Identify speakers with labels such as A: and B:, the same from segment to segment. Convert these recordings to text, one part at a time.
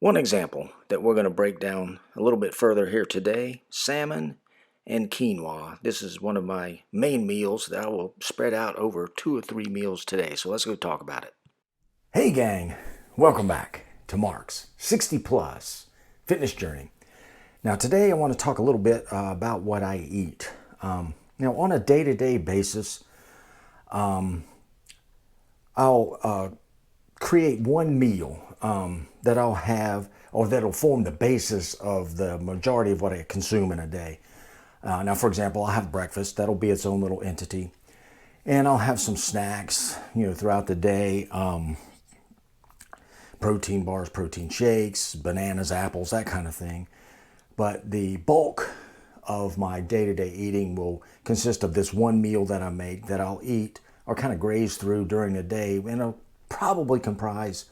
A: One example that we're going to break down a little bit further here today, salmon and quinoa. This is one of my main meals that I will spread out over 2 or 3 meals today. So let's go talk about it.
B: Hey gang, welcome back to Mark's 60 Plus Fitness Journey. Now today I want to talk a little bit about what I eat. Now on a day-to-day basis, I'll create one meal that I'll have or that'll form the basis of the majority of what I consume in a day. Now for example, I'll have breakfast. That'll be its own little entity. And I'll have some snacks, throughout the day. Protein bars, protein shakes, bananas, apples, that kind of thing. But the bulk of my day-to-day eating will consist of this one meal that I make that I'll eat or kind of graze through during the day, and it'll probably comprise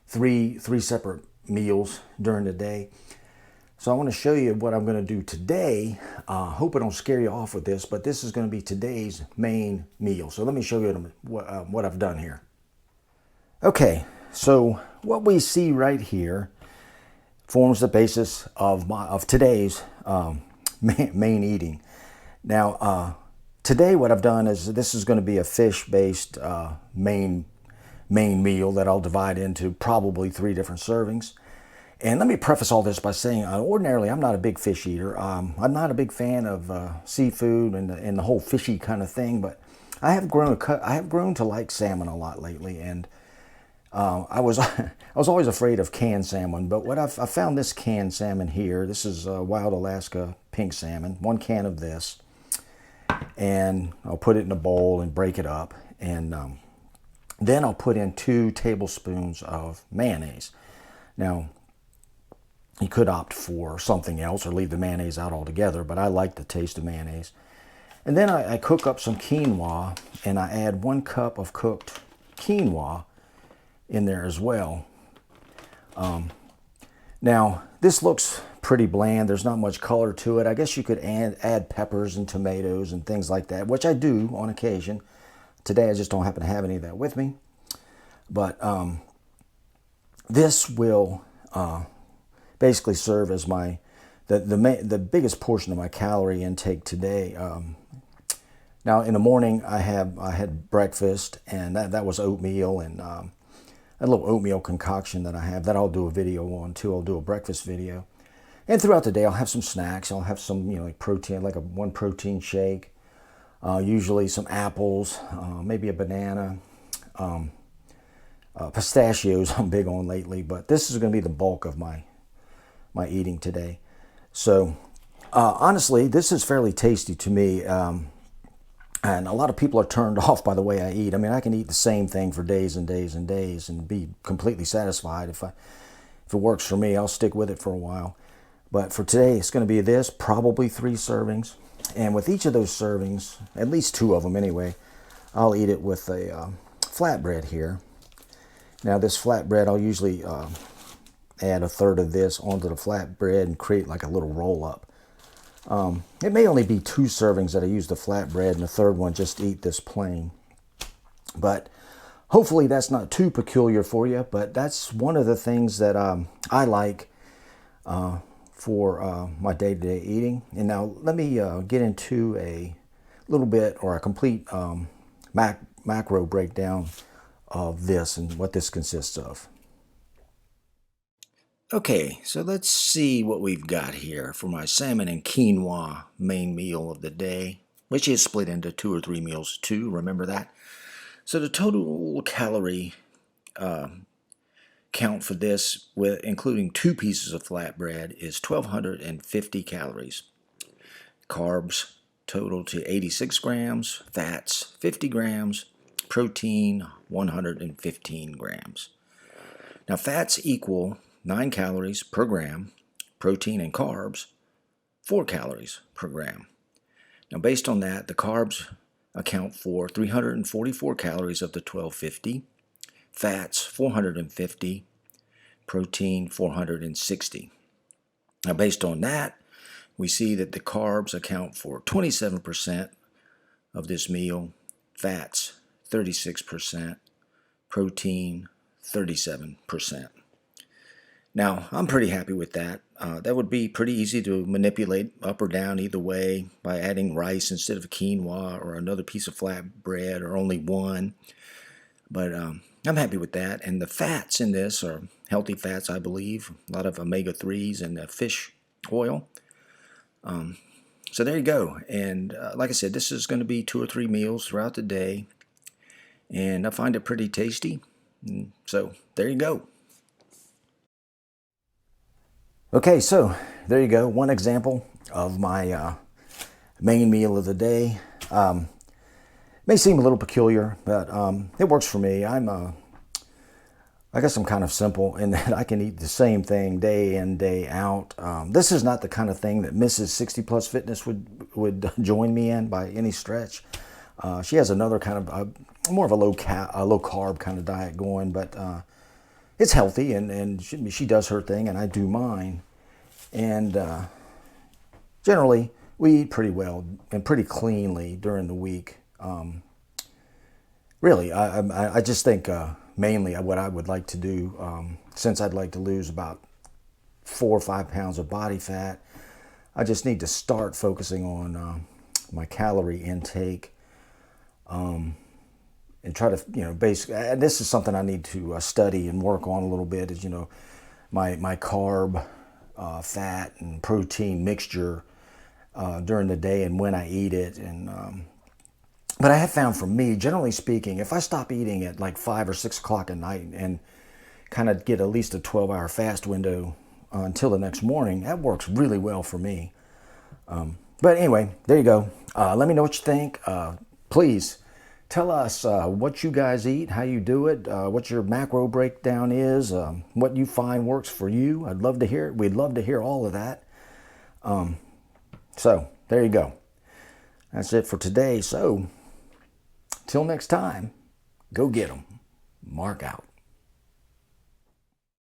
B: three separate meals during the day. So I want to show you what I'm going to do today. Hope I don't scare you off with this, but this is going to be today's main meal. So let me show you what I've done here. Okay, so what we see right here forms the basis of today's main eating. Now, today what I've done is this is going to be a fish-based main meal that I'll divide into probably 3 different servings. And let me preface all this by saying, ordinarily I'm not a big fish eater. I'm not a big fan of seafood and the whole fishy kind of thing, but I have grown to like salmon a lot lately, and I was always afraid of canned salmon, but I found this canned salmon here. This is Wild Alaska pink salmon, 1 can of this, and I'll put it in a bowl and break it up, and then I'll put in 2 tablespoons of mayonnaise. Now, you could opt for something else or leave the mayonnaise out altogether, but I like the taste of mayonnaise. And then I cook up some quinoa, and I add 1 cup of cooked quinoa in there as well. Now, this looks pretty bland. There's not much color to it. I guess you could add peppers and tomatoes and things like that, which I do on occasion. Today, I just don't happen to have any of that with me. But this will basically serve as the biggest portion of my calorie intake today. Now, in the morning, I had breakfast, and that was oatmeal and a little oatmeal concoction that I have that I'll do a video on too. I'll do a breakfast video. And throughout the day, I'll have some snacks. I'll have some, like protein, like 1 protein shake, usually some apples, maybe a banana, pistachios I'm big on lately, but this is going to be the bulk of my eating today. So honestly, this is fairly tasty to me. And a lot of people are turned off by the way I eat. I mean, I can eat the same thing for days and days and days and be completely satisfied. If it works for me, I'll stick with it for a while. But for today, it's going to be this, probably 3 servings. And with each of those servings, at least 2 of them anyway, I'll eat it with a flatbread here. Now, this flatbread, I'll usually add 1/3 of this onto the flatbread and create like a little roll-up. It may only be 2 servings that I use the flatbread, and the 3rd one just eat this plain. But hopefully that's not too peculiar for you, but that's one of the things that I like for my day-to-day eating. And now let me get into a little bit or a complete macro breakdown of this and what this consists of.
A: Okay, so let's see what we've got here for my salmon and quinoa main meal of the day, which is split into 2 or 3 meals too, remember that? So the total calorie count for this, with including 2 pieces of flatbread, is 1,250 calories. Carbs total to 86 grams, fats 50 grams, protein 115 grams. Now fats equal 9 calories per gram, protein and carbs 4 calories per gram. Now based on that, the carbs account for 344 calories of the 1,250, fats 450, protein 460. Now based on that, we see that the carbs account for 27% of this meal, fats 36%, protein 37%. Now, I'm pretty happy with that. That would be pretty easy to manipulate up or down either way by adding rice instead of quinoa or another piece of flat bread or only one. But I'm happy with that. And the fats in this are healthy fats, I believe. A lot of omega-3s and fish oil. So there you go. And like I said, this is going to be 2 or 3 meals throughout the day. And I find it pretty tasty. So there you go.
B: Okay, so there you go. One example of my main meal of the day. May seem a little peculiar, but it works for me. I guess I'm kind of simple in that I can eat the same thing day in, day out. This is not the kind of thing that Mrs. 60 Plus Fitness would join me in by any stretch. She has another kind of more of a low carb kind of diet going, but it's healthy, and she does her thing, and I do mine. And generally, we eat pretty well and pretty cleanly during the week. Really, I just think mainly what I would like to do, since I'd like to lose about 4 or 5 pounds of body fat, I just need to start focusing on my calorie intake, and try to, basically, and this is something I need to study and work on a little bit, is, my carb, fat, and protein mixture during the day and when I eat it. And but I have found, for me, generally speaking, if I stop eating at like 5 or 6 o'clock at night and kind of get at least a 12-hour fast window until the next morning, that works really well for me. But anyway, there you go. Let me know what you think. Please tell us what you guys eat, how you do it, what your macro breakdown is, what you find works for you. I'd love to hear it. We'd love to hear all of that. So there you go. That's it for today. So till next time, go get 'em. Mark out.